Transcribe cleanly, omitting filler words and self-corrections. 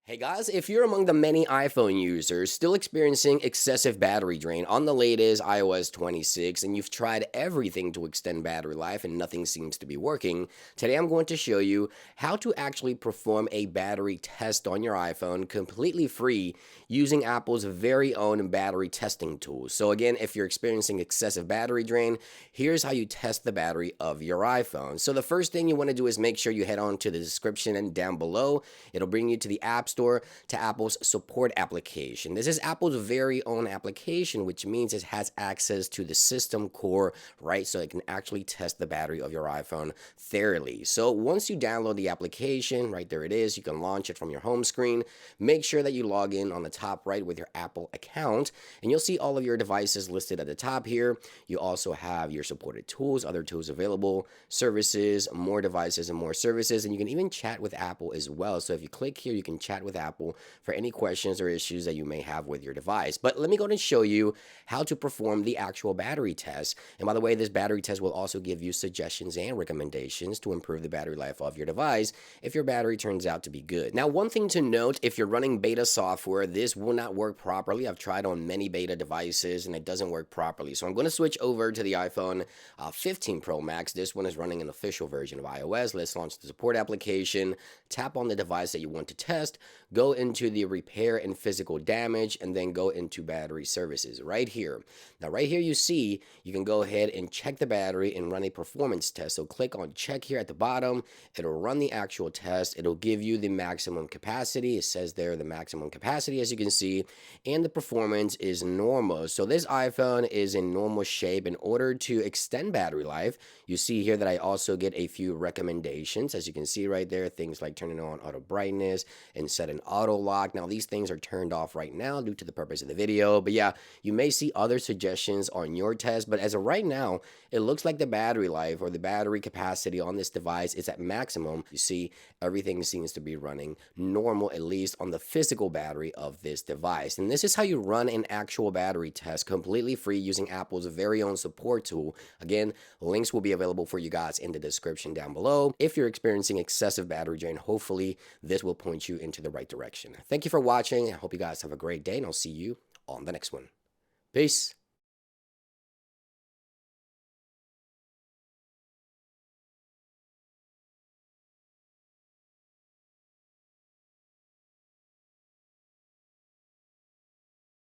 Hey guys, if you're among the many iPhone users still experiencing excessive battery drain on the latest iOS 26 and you've tried everything to extend battery life and nothing seems to be working, today I'm going to show you how to actually perform a battery test on your iPhone completely free using Apple's very own battery testing tool. So again, if you're experiencing excessive battery drain, here's how you test the battery of your iPhone. So the first thing you want to do is make sure you head on to the description and down below. It'll bring you to the App Store to Apple's support application. This is Apple's very own application, which means it has access to the system core, right? So it can actually test the battery of your iPhone thoroughly. So once you download the application, right there it is, you can launch it from your home screen. Make sure that you log in on the top right with your Apple account, and you'll see all of your devices listed at the top here. You also have your supported tools, other tools available, services, more devices, and more services, and you can even chat with Apple as well. So if you click here, you can chat with Apple for any questions or issues that you may have with your device. But let me go and show you how to perform the actual battery test. And by the way, this battery test will also give you suggestions and recommendations to improve the battery life of your device if your battery turns out to be good. Now, one thing to note, if you're running beta software, this will not work properly. I've tried on many beta devices and it doesn't work properly. So I'm going to switch over to the iPhone 15 Pro Max. This one is running an official version of iOS. Let's launch the support application, tap on the device that you want to test, go into the repair and physical damage, and then go into battery services right here. Now, right here, you see you can go ahead and check the battery and run a performance test. So click on check here at the bottom. It'll run the actual test. It'll give you the maximum capacity. It says there the maximum capacity, as you can see, and the performance is normal. So this iPhone is in normal shape. In order to extend battery life, you see here that I also get a few recommendations, as you can see right there, things like turning on auto brightness and set an auto lock. Now, these things are turned off right now due to the purpose of the video, but yeah, you may see other suggestions on your test, but as of right now, it looks like the battery life or the battery capacity on this device is at maximum. You see, everything seems to be running normal, at least on the physical battery of this device. And this is how you run an actual battery test completely free using Apple's very own support tool. Again, links will be available for you guys in the description down below. If you're experiencing excessive battery drain, hopefully this will point you into the right direction. Thank you for watching. I hope you guys have a great day, and I'll see you on the next one. Peace.